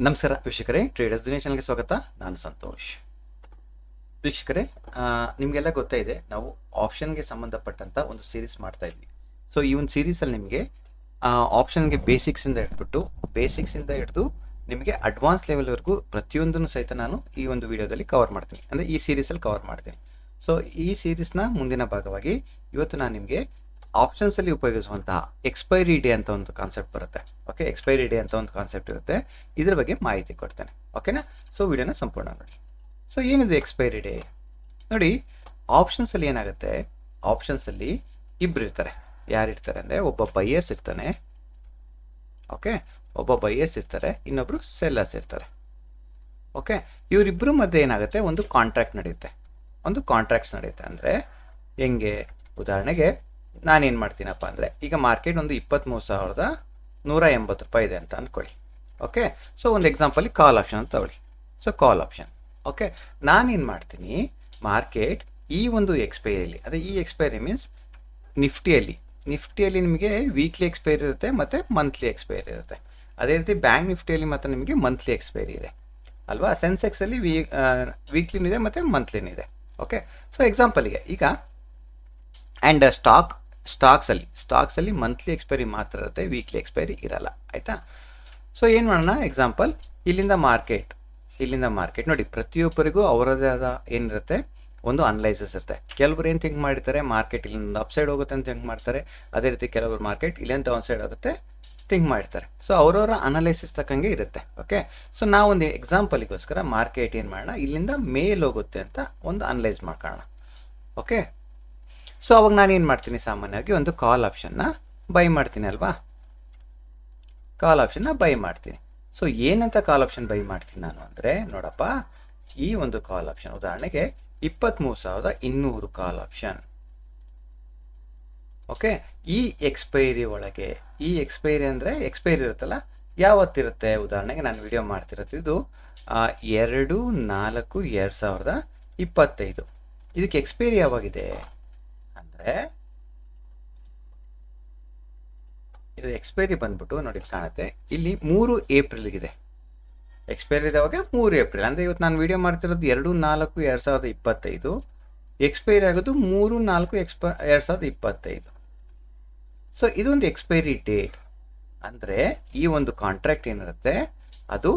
ನಮಸ್ಕಾರ ವೀಕ್ಷಕರೇ, ಟ್ರೇಡರ್ಸ್ ದುನಿಯಾ ಚಾನಲ್ಗೆ ಸ್ವಾಗತ. ನಾನು ಸಂತೋಷ್. ವೀಕ್ಷಕರೇ, ನಿಮಗೆಲ್ಲ ಗೊತ್ತಾ ಇದೆ, ನಾವು ಆಪ್ಷನ್ಗೆ ಸಂಬಂಧಪಟ್ಟಂತ ಒಂದು ಸೀರೀಸ್ ಮಾಡ್ತಾ ಇದ್ವಿ. ಸೊ ಈ ಒಂದು ಸೀರೀಸಲ್ಲಿ ನಿಮಗೆ ಆಪ್ಷನ್ಗೆ ಬೇಸಿಕ್ಸಿಂದ ಹಿಡಿದು ನಿಮಗೆ ಅಡ್ವಾನ್ಸ್ ಲೆವೆಲ್ವರೆಗೂ ಪ್ರತಿಯೊಂದನ್ನು ಸಹಿತ ನಾನು ಈ ಒಂದು ವಿಡಿಯೋದಲ್ಲಿ ಕವರ್ ಮಾಡ್ತೀನಿ, ಅಂದರೆ ಈ ಸೀರೀಸಲ್ಲಿ ಕವರ್ ಮಾಡ್ತೀನಿ. ಸೊ ಈ ಸೀರೀಸ್ನ ಮುಂದಿನ ಭಾಗವಾಗಿ ಇವತ್ತು ನಾನು ನಿಮಗೆ ಆಪ್ಷನ್ಸಲ್ಲಿ ಉಪಯೋಗಿಸುವಂತಹ ಎಕ್ಸ್ಪೈರಿ ಡೇ ಅಂತ ಒಂದು ಕಾನ್ಸೆಪ್ಟ್ ಬರುತ್ತೆ. ಓಕೆ, ಎಕ್ಸ್ಪೈರಿ ಡೇ ಅಂತ ಒಂದು ಕಾನ್ಸೆಪ್ಟ್ ಇರುತ್ತೆ, ಇದ್ರ ಬಗ್ಗೆ ಮಾಹಿತಿ ಕೊಡ್ತೇನೆ. ಓಕೆನಾ? ಸೊ ವಿಡಿಯೋನ ಸಂಪೂರ್ಣ ನೋಡಿ. ಸೊ ಏನಿದೆ ಎಕ್ಸ್ಪೈರಿ ಡೇ? ನೋಡಿ, ಆಪ್ಷನ್ಸಲ್ಲಿ ಏನಾಗುತ್ತೆ, ಆಪ್ಷನ್ಸಲ್ಲಿ ಇಬ್ಬರು ಇರ್ತಾರೆ. ಯಾರಿರ್ತಾರೆ ಅಂದರೆ, ಒಬ್ಬ ಬೈಯರ್ಸ್ ಇರ್ತಾನೆ. ಓಕೆ, ಒಬ್ಬ ಬೈಯರ್ಸ್ ಇರ್ತಾರೆ, ಇನ್ನೊಬ್ರು ಸೆಲ್ಲರ್ಸ್ ಇರ್ತಾರೆ. ಓಕೆ, ಇವರಿಬ್ಬರು ಮಧ್ಯೆ ಏನಾಗುತ್ತೆ, ಒಂದು ಕಾಂಟ್ರಾಕ್ಟ್ ನಡೆಯುತ್ತೆ. ಅಂದರೆ ಹೆಂಗೆ? ಉದಾಹರಣೆಗೆ ನಾನೇನು ಮಾಡ್ತೀನಪ್ಪ ಅಂದರೆ, ಈಗ ಮಾರ್ಕೆಟ್ ಒಂದು 23,180 ರೂಪಾಯಿ ಇದೆ ಅಂತ ಅಂದ್ಕೊಳ್ಳಿ. ಓಕೆ, ಸೊ ಒಂದು ಎಕ್ಸಾಂಪಲಿ ಕಾಲ್ ಆಪ್ಷನ್ ಅಂತ ತಗೊಳ್ಳಿ. ಸೊ ಕಾಲ್ ಆಪ್ಷನ್. ಓಕೆ, ನಾನೇನು ಮಾಡ್ತೀನಿ, ಮಾರ್ಕೆಟ್ ಈ ಒಂದು ಎಕ್ಸ್ಪೈರಿಯಲ್ಲಿ, ಅದೇ ಈ ಎಕ್ಸ್ಪೈರಿ ಮೀನ್ಸ್ ನಿಫ್ಟಿಯಲ್ಲಿ ನಿಮಗೆ ವೀಕ್ಲಿ ಎಕ್ಸ್ಪೈರಿ ಇರುತ್ತೆ ಮತ್ತು ಮಂತ್ಲಿ ಎಕ್ಸ್ಪೈರಿ ಇರುತ್ತೆ. ಅದೇ ರೀತಿ ಬ್ಯಾಂಕ್ ನಿಫ್ಟಿಯಲ್ಲಿ ಮತ್ತು ನಿಮಗೆ ಮಂತ್ಲಿ ಎಕ್ಸ್ಪೈರಿ ಇದೆ ಅಲ್ವಾ. ಸೆನ್ಸೆಕ್ಸಲ್ಲಿ ವೀಕ್ಲಿನೂ ಇದೆ ಮತ್ತು ಮಂತ್ಲಿನೂ ಇದೆ. ಓಕೆ, ಸೊ ಎಕ್ಸಾಂಪಲಿಗೆ ಈಗ ಆ್ಯಂಡ್ ಸ್ಟಾಕ್ಸಲ್ಲಿ ಮಂತ್ಲಿ ಎಕ್ಸ್ಪೈರಿ ಮಾತ್ರ ಇರುತ್ತೆ, ವೀಕ್ಲಿ ಎಕ್ಸ್ಪೈರಿ ಇರಲ್ಲ. ಆಯಿತಾ? ಸೊ ಏನು ಮಾಡೋಣ, ಎಕ್ಸಾಂಪಲ್ ಇಲ್ಲಿಂದ ಮಾರ್ಕೆಟ್ ನೋಡಿ, ಪ್ರತಿಯೊಬ್ಬರಿಗೂ ಅವರದೇ ಆದ ಏನಿರುತ್ತೆ, ಒಂದು ಅನಲೈಸಸ್ ಇರುತ್ತೆ. ಕೆಲವರು ಏನು ಥಿಂಕ್ ಮಾಡಿರ್ತಾರೆ, ಮಾರ್ಕೆಟ್ ಇಲ್ಲಿಂದ ಅಪ್ ಸೈಡ್ ಹೋಗುತ್ತೆ ಅಂತ ಥಿಂಕ್ ಮಾಡ್ತಾರೆ. ಅದೇ ರೀತಿ ಕೆಲವರು ಮಾರ್ಕೆಟ್ ಇಲ್ಲಿಂದ ಡೌನ್ ಸೈಡ್ ಆಗುತ್ತೆ ಥಿಂಕ್ ಮಾಡ್ತಾರೆ. ಸೊ ಅವರವರ ಅನಲೈಸಿಸ್ ತಕ್ಕಂಗೆ ಇರುತ್ತೆ. ಓಕೆ, ಸೊ ನಾವೊಂದು ಎಕ್ಸಾಂಪಲಿಗೋಸ್ಕರ ಮಾರ್ಕೆಟ್ ಏನು ಮಾಡೋಣ, ಇಲ್ಲಿಂದ ಮೇಲ್ ಹೋಗುತ್ತೆ ಅಂತ ಒಂದು ಅನಲೈಸ್ ಮಾಡ್ಕೊಳ್ಳೋಣ. ಓಕೆ, ಸೊ ಅವಾಗ ನಾನು ಏನು ಮಾಡ್ತೀನಿ, ಸಾಮಾನ್ಯವಾಗಿ ಒಂದು ಕಾಲ್ ಆಪ್ಷನ್ನ ಬೈ ಮಾಡ್ತೀನಿ ಅಲ್ವಾ. ಕಾಲ್ ಆಪ್ಷನ್ನ ಬೈ ಮಾಡ್ತೀನಿ. ಸೊ ಏನಂತ ಕಾಲ್ ಆಪ್ಷನ್ ಬೈ ಮಾಡ್ತೀನಿ ನಾನು ಅಂದರೆ, ನೋಡಪ್ಪ, ಈ ಒಂದು ಕಾಲ್ ಆಪ್ಷನ್ ಉದಾಹರಣೆಗೆ 23,200 ಕಾಲ್ ಆಪ್ಷನ್. ಓಕೆ, ಈ ಎಕ್ಸ್ಪೈರಿ ಒಳಗೆ, ಈ ಎಕ್ಸ್ಪೈರಿ ಅಂದರೆ ಎಕ್ಸ್ಪೈರಿ ಇರುತ್ತಲ್ಲ, ಯಾವತ್ತಿರುತ್ತೆ? ಉದಾಹರಣೆಗೆ ನಾನು ವಿಡಿಯೋ ಮಾಡ್ತಿರೋದು 2/4/2025. ಇದಕ್ಕೆ ಎಕ್ಸ್ಪೈರಿ ಯಾವಾಗಿದೆ ಅಂದರೆ, ಇದು ಎಕ್ಸ್ಪೈರಿ ಬಂದ್ಬಿಟ್ಟು ನೋಡಿ ಕಾಣುತ್ತೆ ಇಲ್ಲಿ 3 ಏಪ್ರಿಲ್ಗಿದೆ ಎಕ್ಸ್ಪೈರಿ ಇದಾವಾಗ. 3 ಏಪ್ರಿಲ್ ಅಂದರೆ ಇವತ್ತು ನಾನು ವಿಡಿಯೋ ಮಾಡ್ತಿರೋದು 2/4/2025, ಎಕ್ಸ್ಪೈರಿ ಆಗೋದು 3/4/2025. ಸೊ ಇದೊಂದು ಎಕ್ಸ್ಪೈರಿ ಡೇಟ್ ಅಂದರೆ ಈ ಒಂದು ಕಾಂಟ್ರಾಕ್ಟ್ ಏನಿರುತ್ತೆ ಅದು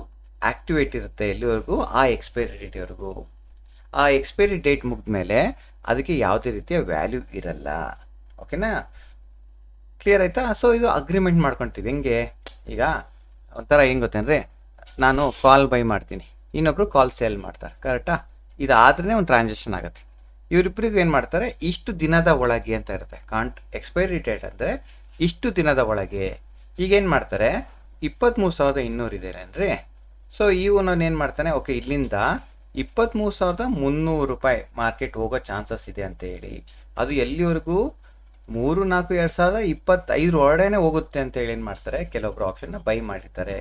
ಆಕ್ಟಿವೇಟ್ ಇರುತ್ತೆ ಎಲ್ಲಿವರೆಗೂ, ಆ ಎಕ್ಸ್ಪೈರಿ ಡೇಟ್ವರೆಗೂ. ಆ ಎಕ್ಸ್ಪೈರಿ ಡೇಟ್ ಮುಗಿದ್ಮೇಲೆ ಅದಕ್ಕೆ ಯಾವುದೇ ರೀತಿಯ ವ್ಯಾಲ್ಯೂ ಇರಲ್ಲ. ಓಕೆನಾ? ಕ್ಲಿಯರ್ ಆಯ್ತಾ? ಸೊ ಇದು ಅಗ್ರಿಮೆಂಟ್ ಮಾಡ್ಕೊತೀವಿ. ಹೆಂಗೆ? ಈಗ ಒಂಥರ ಹೆಂಗೆ ಗೊತ್ತೇನ್ರಿ, ನಾನು ಕಾಲ್ ಬೈ ಮಾಡ್ತೀನಿ, ಇನ್ನೊಬ್ರು ಕಾಲ್ ಸೇಲ್ ಮಾಡ್ತಾರೆ, ಕರೆಕ್ಟಾ? ಇದಾದ್ರೆ ಒಂದು ಟ್ರಾನ್ಸಾಕ್ಷನ್ ಆಗುತ್ತೆ. ಇವರಿಬ್ಬರಿಗೂ ಏನು ಮಾಡ್ತಾರೆ, ಇಷ್ಟು ದಿನದ ಒಳಗೆ ಅಂತ ಇರುತ್ತೆ. ಎಕ್ಸ್ಪೈರಿ ಡೇಟ್ ಅಂದರೆ ಇಷ್ಟು ದಿನದ ಒಳಗೆ. ಈಗೇನು ಮಾಡ್ತಾರೆ, 23,200 ಇದೆ ಅಂದರೆ, ಸೊ ಇವನು ಏನು ಮಾಡ್ತಾನೆ, ಓಕೆ ಇಲ್ಲಿಂದ 23,300 ರೂಪಾಯಿ ಮಾರ್ಕೆಟ್ ಹೋಗೋ ಚಾನ್ಸಸ್ ಇದೆ ಅಂತ ಹೇಳಿ, ಅದು ಎಲ್ಲಿವರೆಗೂ 3/4/2025 ಒಳಗಡೆ ಹೋಗುತ್ತೆ ಅಂತ ಹೇಳಿ ಏನು ಮಾಡ್ತಾರೆ, ಕೆಲವೊಬ್ರು ಆಪ್ಷನ್ನ ಬೈ ಮಾಡಿರ್ತಾರೆ,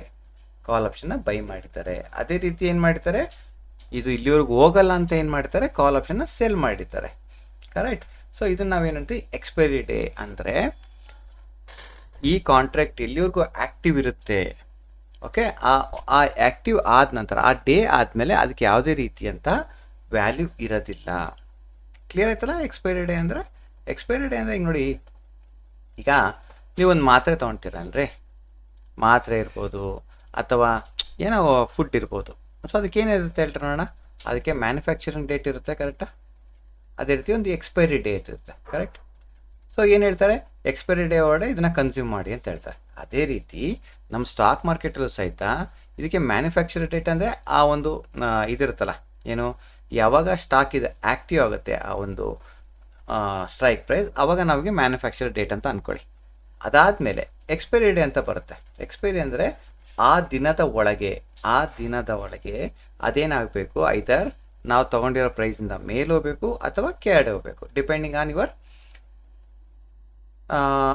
ಕಾಲ್ ಆಪ್ಷನ್ನ ಬೈ ಮಾಡಿರ್ತಾರೆ. ಅದೇ ರೀತಿ ಏನು ಮಾಡ್ತಾರೆ, ಇದು ಇಲ್ಲಿವರೆಗೂ ಹೋಗಲ್ಲ ಅಂತ ಏನು ಮಾಡ್ತಾರೆ, ಕಾಲ್ ಆಪ್ಷನ್ನ ಸೆಲ್ ಮಾಡಿರ್ತಾರೆ. ಕರೆಕ್ಟ್? ಸೊ ಇದನ್ನು ನಾವೇನಂತೀವಿ, ಎಕ್ಸ್ಪೈರಿ ಡೇ ಅಂದರೆ ಈ ಕಾಂಟ್ರಾಕ್ಟ್ ಎಲ್ಲಿವರೆಗೂ ಆ್ಯಕ್ಟಿವ್ ಇರುತ್ತೆ. ಓಕೆ, ಆ ಆ್ಯಕ್ಟಿವ್ ಆದ ನಂತರ, ಆ ಡೇ ಆದಮೇಲೆ ಅದಕ್ಕೆ ಯಾವುದೇ ರೀತಿಯಂಥ ವ್ಯಾಲ್ಯೂ ಇರೋದಿಲ್ಲ. ಕ್ಲಿಯರ್ ಆಯ್ತಲ್ಲ? ಎಕ್ಸ್ಪೈರಿ ಡೇ ಅಂದರೆ ಹಿಂಗೆ ನೋಡಿ, ಈಗ ನೀವೊಂದು ಮಾತ್ರೆ ತೊಗೊಳ್ತೀರಲ್ರಿ, ಮಾತ್ರೆ ಇರ್ಬೋದು ಅಥವಾ ಏನೋ ಫುಡ್ ಇರ್ಬೋದು. ಸೊ ಅದಕ್ಕೆ ಏನಿರುತ್ತೆ ಹೇಳ್ತಾರೆ ನೋಡೋಣ, ಅದಕ್ಕೆ ಮ್ಯಾನುಫ್ಯಾಕ್ಚರಿಂಗ್ ಡೇಟ್ ಇರುತ್ತೆ, ಕರೆಕ್ಟಾ? ಅದೇ ರೀತಿ ಒಂದು ಎಕ್ಸ್ಪೈರಿ ಡೇಟ್ ಇರುತ್ತೆ, ಕರೆಕ್ಟ್? ಸೊ ಏನು ಹೇಳ್ತಾರೆ, ಎಕ್ಸ್ಪೈರಿ ಡೇ ಒಳಗಡೆ ಇದನ್ನು ಕನ್ಸ್ಯೂಮ್ ಮಾಡಿ ಅಂತ ಹೇಳ್ತಾರೆ. ಅದೇ ರೀತಿ ನಮ್ಮ ಸ್ಟಾಕ್ ಮಾರ್ಕೆಟಲ್ಲೂ ಸಹಿತ ಇದಕ್ಕೆ ಮ್ಯಾನುಫ್ಯಾಕ್ಚರ್ ಡೇಟ್ ಅಂದರೆ ಆ ಒಂದು ಇದಿರುತ್ತಲ್ಲ, ಏನು, ಯಾವಾಗ ಸ್ಟಾಕ್ ಇದೆ ಆ್ಯಕ್ಟಿವ್ ಆಗುತ್ತೆ ಆ ಒಂದು ಸ್ಟ್ರೈಕ್ ಪ್ರೈಸ್, ಆವಾಗ ನಮಗೆ ಮ್ಯಾನುಫ್ಯಾಕ್ಚರ್ ಡೇಟ್ ಅಂತ ಅಂದ್ಕೊಳ್ಳಿ. ಅದಾದಮೇಲೆ ಎಕ್ಸ್ಪೈರಿ ಡೇ ಅಂತ ಬರುತ್ತೆ. ಎಕ್ಸ್ಪೈರಿ ಅಂದರೆ ಆ ದಿನದ ಒಳಗೆ ಅದೇನಾಗಬೇಕು, ಐದರ್ ನಾವು ತೊಗೊಂಡಿರೋ ಪ್ರೈಸಿಂದ ಮೇಲೆ ಹೋಗಬೇಕು ಅಥವಾ ಕೆಳಗಡೆ ಹೋಗಬೇಕು, ಡಿಪೆಂಡಿಂಗ್ ಆನ್ ಯುವರ್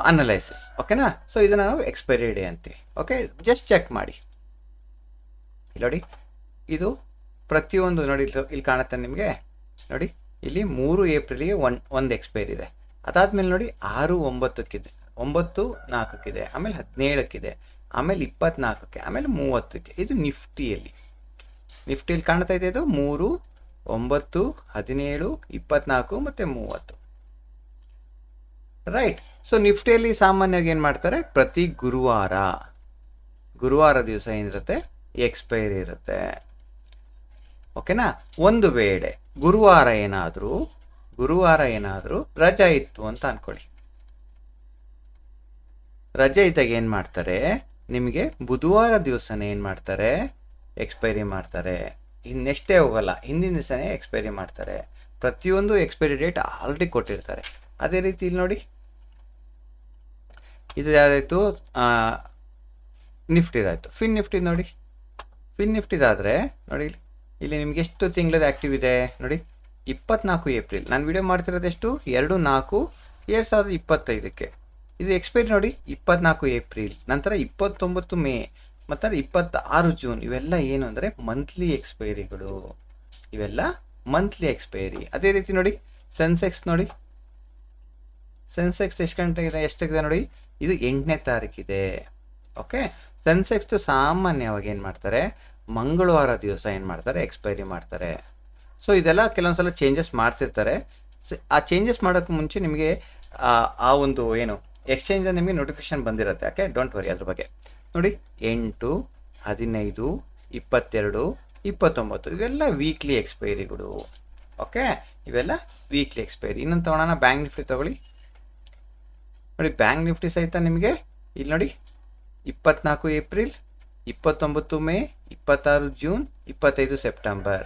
ಅನಲೈಸಿಸ್. ಓಕೆನಾ? ಸೊ ಇದನ್ನು ನಾವು ಎಕ್ಸ್ಪೈರಿ ಡೇ ಅಂತೀವಿ. ಓಕೆ, ಜಸ್ಟ್ ಚೆಕ್ ಮಾಡಿ. ಇಲ್ಲಿ ನೋಡಿ, ಇದು ಪ್ರತಿಯೊಂದು ನೋಡಿ ಇಲ್ಲಿ ಕಾಣುತ್ತೆ ನಿಮಗೆ. ನೋಡಿ ಇಲ್ಲಿ 3 ಏಪ್ರಿಲ್ಗೆ ಒಂದು ಎಕ್ಸ್ಪೈರಿ ಇದೆ. ಅದಾದಮೇಲೆ ನೋಡಿ 6/9 9/4 ಆಮೇಲೆ 17 ಆಮೇಲೆ 24ಕ್ಕೆ, ಆಮೇಲೆ 30ಕ್ಕೆ. ಇದು ನಿಫ್ಟಿಯಲ್ಲಿ ಕಾಣ್ತಾ ಇದೆ. ಇದು 3, 9, 17, 24 ಮತ್ತು 30. ರೈಟ್. ಸೊ ನಿಫ್ಟಿಯಲ್ಲಿ ಸಾಮಾನ್ಯವಾಗಿ ಏನು ಮಾಡ್ತಾರೆ, ಪ್ರತಿ ಗುರುವಾರ ದಿವಸ ಏನಿರುತ್ತೆ, ಎಕ್ಸ್ಪೈರಿ ಇರುತ್ತೆ. ಓಕೆನಾ. ಒಂದು ವೇಳೆ ಗುರುವಾರ ಏನಾದರೂ ರಜಾ ಇತ್ತು ಅಂತ ಅನ್ಕೊಳ್ಳಿ. ರಜೆ ಇದ್ದಾಗ ಏನು ಮಾಡ್ತಾರೆ, ನಿಮಗೆ ಬುಧವಾರ ದಿವಸನೇ ಏನು ಮಾಡ್ತಾರೆ, ಎಕ್ಸ್ಪೈರಿ ಮಾಡ್ತಾರೆ. ನೆಕ್ಸ್ಟ್ ಡೇ ಹೋಗಲ್ಲ, ಹಿಂದಿನ ದಿವಸನೇ ಎಕ್ಸ್ಪೈರಿ ಮಾಡ್ತಾರೆ. ಪ್ರತಿಯೊಂದು ಎಕ್ಸ್ಪೈರಿ ಡೇಟ್ ಆಲ್ರೆಡಿ ಕೊಟ್ಟಿರ್ತಾರೆ. ಅದೇ ರೀತಿ ಇಲ್ಲಿ ನೋಡಿ, ಇದು ಯಾರಾಯಿತು, ನಿಫ್ಟಿದಾಯಿತು. ಫಿನ್ ನಿಫ್ಟಿ ನೋಡಿ, ಫಿನ್ ನಿಫ್ಟಿದಾದರೆ ನೋಡಿ, ಇಲ್ಲಿ ನಿಮ್ಗೆ ಎಷ್ಟು ತಿಂಗಳದ ಆ್ಯಕ್ಟಿವ್ ಇದೆ ನೋಡಿ, 24 ಏಪ್ರಿಲ್. ನಾನು ವಿಡಿಯೋ ಮಾಡ್ತಿರೋದು ಎಷ್ಟು, 2/4/2025. ಇದು ಎಕ್ಸ್ಪೈರಿ ನೋಡಿ 24 ಏಪ್ರಿಲ್, ನಂತರ 29 ಮೇ, ಮತ್ತು 26 ಜೂನ್. ಇವೆಲ್ಲ ಏನು ಅಂದರೆ ಮಂತ್ಲಿ ಎಕ್ಸ್ಪೈರಿಗಳು, ಇವೆಲ್ಲ ಮಂತ್ಲಿ ಎಕ್ಸ್ಪೈರಿ. ಅದೇ ರೀತಿ ನೋಡಿ ಸೆನ್ಸೆಕ್ಸ್ ನೋಡಿ, ಸೆನ್ಸೆಕ್ಸ್ ಎಷ್ಟಾಗಿದೆ ನೋಡಿ, ಇದು 8ನೇ ತಾರೀಕಿದೆ. ಓಕೆ. ಸೆನ್ಸೆಕ್ಸ್ ಸಾಮಾನ್ಯವಾಗಿ ಏನು ಮಾಡ್ತಾರೆ, ಮಂಗಳವಾರ ದಿವಸ ಏನು ಮಾಡ್ತಾರೆ, ಎಕ್ಸ್ಪೈರಿ ಮಾಡ್ತಾರೆ. ಸೊ ಇದೆಲ್ಲ ಕೆಲವೊಂದ್ಸಲ ಚೇಂಜಸ್ ಮಾಡ್ತಿರ್ತಾರೆ. ಆ ಚೇಂಜಸ್ ಮಾಡೋಕ್ಕೆ ಮುಂಚೆ ನಿಮಗೆ ಆ ಒಂದು ಏನು ಎಕ್ಸ್ಚೇಂಜ್ ನಿಮಗೆ ನೋಟಿಫಿಕೇಶನ್ ಬಂದಿರುತ್ತೆ. ಯಾಕೆ, ಡೋಂಟ್ ವರಿ ಅದ್ರ ಬಗ್ಗೆ. ನೋಡಿ 8, 15, 22, 29 ಇವೆಲ್ಲ ವೀಕ್ಲಿ ಎಕ್ಸ್ಪೈರಿಗಳು. ಓಕೆ, ಇವೆಲ್ಲ ವೀಕ್ಲಿ ಎಕ್ಸ್ಪೈರಿ. ಇನ್ನೊಂದು ತಗೊಳ್ಳೋಣ, ಬ್ಯಾಂಕ್ ನಿಫ್ಟಿ ತಗೊಳ್ಳಿ. ನೋಡಿ ಬ್ಯಾಂಕ್ ನಿಫ್ಟಿ ಸಹಿತ ನಿಮಗೆ ಇಲ್ಲಿ ನೋಡಿ 24 April, 29 May, 26 June, 25 September.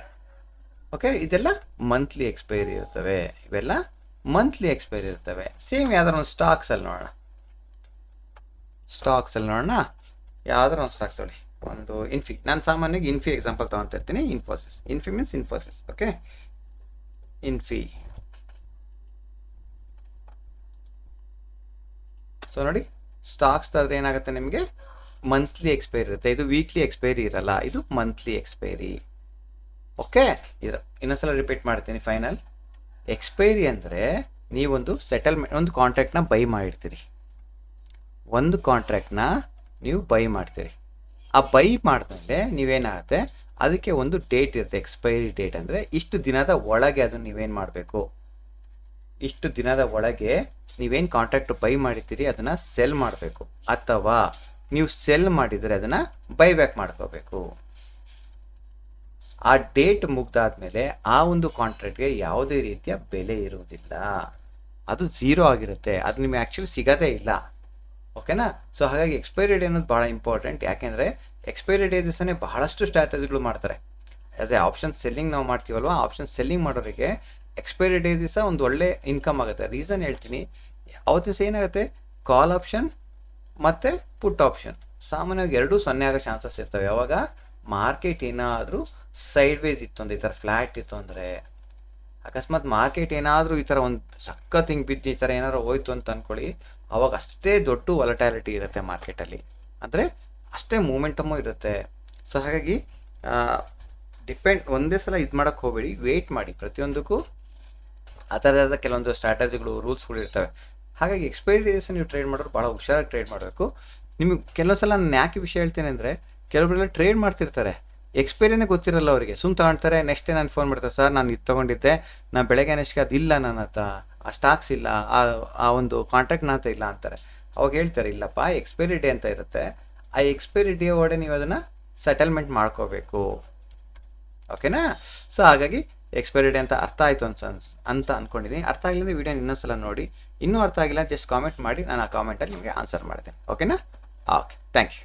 Okay, ಇದೆಲ್ಲ ಮಂತ್ಲಿ ಎಕ್ಸ್ಪೈರಿ ಇರ್ತವೆ. ಇವೆಲ್ಲ ಮಂತ್ಲಿ ಎಕ್ಸ್ಪೈರಿ ಇರ್ತವೆ. ಸೇಮ್ ಯಾವ್ದಾರ ಒಂದು ಸ್ಟಾಕ್ಸಲ್ಲಿ ನೋಡೋಣ, ಯಾವ್ದಾರ ಒಂದು ಸ್ಟಾಕ್ ತೊಗೊಳ್ಳಿ. ಒಂದು ಇನ್ಫಿ, ನಾನು ಸಾಮಾನ್ಯವಾಗಿ ಇನ್ಫಿ ಎಕ್ಸಾಂಪಲ್ ತೊಗೊತಾ ಇರ್ತೀನಿ. ಇನ್ಫಿ ಮೀನ್ಸ್ ಇನ್ಫೋಸಿಸ್. ಓಕೆ, ಇನ್ಫಿ. ಸೊ ನೋಡಿ, ಸ್ಟಾಕ್ಸ್ ತಾದ್ರೆ ಏನಾಗುತ್ತೆ, ನಿಮಗೆ ಮಂತ್ಲಿ ಎಕ್ಸ್ಪೈರಿ ಇರುತ್ತೆ. ಇದು ವೀಕ್ಲಿ ಎಕ್ಸ್ಪೈರಿ ಇರಲ್ಲ, ಇದು ಮಂತ್ಲಿ ಎಕ್ಸ್ಪೈರಿ. ಓಕೆ, ಇನ್ನೊಂದ್ಸಲ ರಿಪೀಟ್ ಮಾಡ್ತೀನಿ. ಫೈನಲ್ ಎಕ್ಸ್ಪೈರಿ ಅಂದರೆ ನೀವೊಂದು ಸೆಟಲ್ಮೆಂಟ್, ಒಂದು ಕಾಂಟ್ರಾಕ್ಟ್ನ ಬೈ ಮಾಡಿರ್ತೀರಿ. ಒಂದು ಕಾಂಟ್ರಾಕ್ಟ್ನ ನೀವು ಬೈ ಮಾಡ್ತೀರಿ. ಆ ಬೈ ಮಾಡಿದ್ಮೇಲೆ ನೀವೇನಾಗುತ್ತೆ, ಅದಕ್ಕೆ ಒಂದು ಡೇಟ್ ಇರುತ್ತೆ, ಎಕ್ಸ್ಪೈರಿ ಡೇಟ್. ಅಂದರೆ ಇಷ್ಟು ದಿನದ ಒಳಗೆ ಅದನ್ನು ನೀವೇನು ಮಾಡಬೇಕು, ಇಷ್ಟು ದಿನದ ಒಳಗೆ ನೀವೇನು ಕಾಂಟ್ರಾಕ್ಟ್ ಬೈ ಮಾಡಿರ್ತೀರಿ ಅದನ್ನು ಸೆಲ್ ಮಾಡಬೇಕು. ಅಥವಾ ನೀವು ಸೆಲ್ ಮಾಡಿದರೆ ಅದನ್ನು ಬೈ ಬ್ಯಾಕ್ ಮಾಡ್ಕೋಬೇಕು. ಆ ಡೇಟ್ ಮುಗ್ದಾದ್ಮೇಲೆ ಆ ಒಂದು ಕಾಂಟ್ರಾಕ್ಟ್ಗೆ ಯಾವುದೇ ರೀತಿಯ ಬೆಲೆ ಇರುವುದಿಲ್ಲ, ಅದು ಝೀರೋ ಆಗಿರುತ್ತೆ. ಅದು ನಿಮಗೆ ಆ್ಯಕ್ಚುಲಿ ಸಿಗೋದೇ ಇಲ್ಲ. ಓಕೆನಾ. ಸೊ ಹಾಗಾಗಿ ಎಕ್ಸ್ಪೈರಿ ಡೇ ಅನ್ನೋದು ಭಾಳ ಇಂಪಾರ್ಟೆಂಟ್. ಯಾಕೆಂದರೆ ಎಕ್ಸ್ಪೈರಿ ಡೇ ದಿವಸನೇ ಬಹಳಷ್ಟು ಸ್ಟ್ರಾಟಜಿಗಳು ಮಾಡ್ತಾರೆ. ಆ್ಯಸ್ ಎ ಆಪ್ಷನ್ ಸೆಲ್ಲಿಂಗ್ ನಾವು ಮಾಡ್ತೀವಲ್ವ, ಆಪ್ಷನ್ ಸೆಲ್ಲಿಂಗ್ ಮಾಡೋರಿಗೆ ಎಕ್ಸ್ಪೈರಿ ಡೇ ದಿವಸ ಒಂದು ಒಳ್ಳೆ ಇನ್ಕಮ್ ಆಗುತ್ತೆ. ರೀಸನ್ ಹೇಳ್ತೀನಿ. ಅವತ್ತು ದಿವಸ ಏನಾಗುತ್ತೆ, ಕಾಲ್ ಆಪ್ಷನ್ ಮತ್ತು ಪುಟ್ ಆಪ್ಷನ್ ಸಾಮಾನ್ಯವಾಗಿ ಎರಡೂ 0 ಆಗೋ ಚಾನ್ಸಸ್ ಇರ್ತವೆ. ಯಾವಾಗ ಮಾರ್ಕೆಟ್ ಏನಾದರೂ ಸೈಡ್ ವೇಸ್ ಇತ್ತು ಅಂದರೆ, ಈ ಥರ ಫ್ಲ್ಯಾಟ್ ಇತ್ತು ಅಂದರೆ, ಅಕಸ್ಮಾತ್ ಮಾರ್ಕೆಟ್ ಏನಾದರೂ ಈ ಥರ ಒಂದು ಸಖತ್ ಹಿಂಗೆ ಬಿದ್ದು ಈ ಥರ ಏನಾದ್ರು ಹೋಯ್ತು ಅಂತ ಅಂದ್ಕೊಳ್ಳಿ, ಅವಾಗ ಅಷ್ಟೇ ದೊಡ್ಡ ವಾಲಟಾಲಿಟಿ ಇರುತ್ತೆ ಮಾರ್ಕೆಟಲ್ಲಿ, ಅಂದರೆ ಅಷ್ಟೇ ಮೂಮೆಂಟಮು ಇರುತ್ತೆ. ಸೊ ಹಾಗಾಗಿ ಒಂದೇ ಸಲ ಇದು ಮಾಡೋಕ್ಕೆ ಹೋಗಬೇಡಿ, ವೆಯ್ಟ್ ಮಾಡಿ. ಪ್ರತಿಯೊಂದಕ್ಕೂ ಆ ಥರದ ಕೆಲವೊಂದು ಸ್ಟ್ರಾಟಜಿಗಳು, ರೂಲ್ಸ್ಗಳು ಇರ್ತವೆ. ಹಾಗಾಗಿ ಎಕ್ಸ್ಪೈರಿ ಡೇಸ್ ನೀವು ಟ್ರೇಡ್ ಮಾಡೋರು ಭಾಳ ಹುಷಾರಾಗಿ ಟ್ರೇಡ್ ಮಾಡಬೇಕು. ನಿಮಗೆ ಕೆಲವೊಂದು ಸಲ ನಾನು ಯಾಕೆ ವಿಷಯ ಹೇಳ್ತೇನೆ ಅಂದರೆ, ಕೆಲವೊಬ್ಬರೆಲ್ಲ ಟ್ರೇಡ್ ಮಾಡ್ತಿರ್ತಾರೆ, ಎಕ್ಸ್ಪೈರಿನೇ ಗೊತ್ತಿರಲ್ಲ ಅವರಿಗೆ. ತಗೊಳ್ತಾರೆ, ನೆಕ್ಸ್ಟ್ ಡೇ ನಾನು ಫೋನ್ ಮಾಡ್ತಾರೆ, ಸರ್ ನಾನು ಇದು ತೊಗೊಂಡಿದ್ದೆ, ನಾನು ಬೆಳಗ್ಗೆ ನೆಕ್ಸ್ಟ್ಗೆ ಅದಿಲ್ಲ, ನನ್ನ ಹತ್ರ ಆ ಸ್ಟಾಕ್ಸ್ ಇಲ್ಲ, ಆ ಒಂದು ಕಾಂಟ್ರಾಕ್ಟ್ ನನ್ನ ಹತ್ರ ಇಲ್ಲ ಅಂತಾರೆ. ಅವಾಗ ಹೇಳ್ತಾರೆ, ಇಲ್ಲಪ್ಪ ಎಕ್ಸ್ಪೈರಿ ಡೇ ಅಂತ ಇರುತ್ತೆ, ಆ ಎಕ್ಸ್ಪೈರಿ ಡೇ ಒಳಗೆ ನೀವು ಅದನ್ನು ಸೆಟಲ್ಮೆಂಟ್ ಮಾಡ್ಕೋಬೇಕು. ಓಕೆನಾ. ಸೊ ಹಾಗಾಗಿ ಎಕ್ಸ್ಪೈರಿ ಡೇ ಅಂತ ಅರ್ಥ ಆಯಿತು ಅಂತ ಅಂದ್ಕೊಂಡಿದ್ದೀನಿ. ಅರ್ಥ ಆಗಿಲ್ಲ ವಿಡಿಯೋ ಇನ್ನೊಂದ್ಸಲ ನೋಡಿ. ಇನ್ನೂ ಅರ್ಥ ಆಗಿಲ್ಲ ಜಸ್ಟ್ ಕಾಮೆಂಟ್ ಮಾಡಿ, ನಾನು ಆ ಕಾಮೆಂಟಲ್ಲಿ ನಿಮಗೆ ಆನ್ಸರ್ ಮಾಡ್ತೇನೆ. ಓಕೆನಾ. Okay, thank you.